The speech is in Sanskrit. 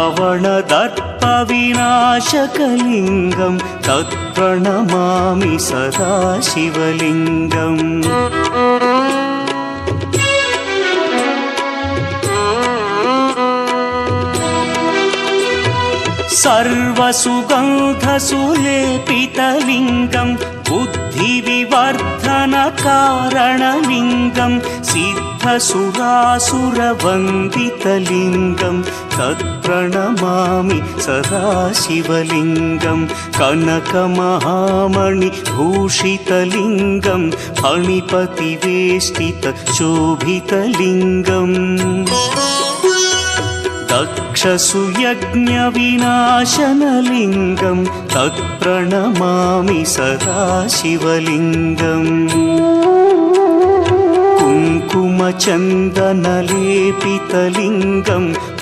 रावणदर्पविनाशकलिङ्गं तत्प्रणमामि सदा शिवलिङ्गम् सर्वसुगन्धसुलेपितलिङ्गं बुद्धिविवर्धनकारणलिङ्गं सिद्धसुरासुरवन्दितलिङ्गं तत्प्रणमामि सदा शिवलिङ्गं कनकमहामणिभूषितलिङ्गं फणिपतिवेष्टितशोभितलिङ्गम् दक्षसुयज्ञविनाशनलिङ्गं तत्प्रणमामि सदा शिवलिङ्गम् कुङ्कुमचन्दनलेपितलिङ्गं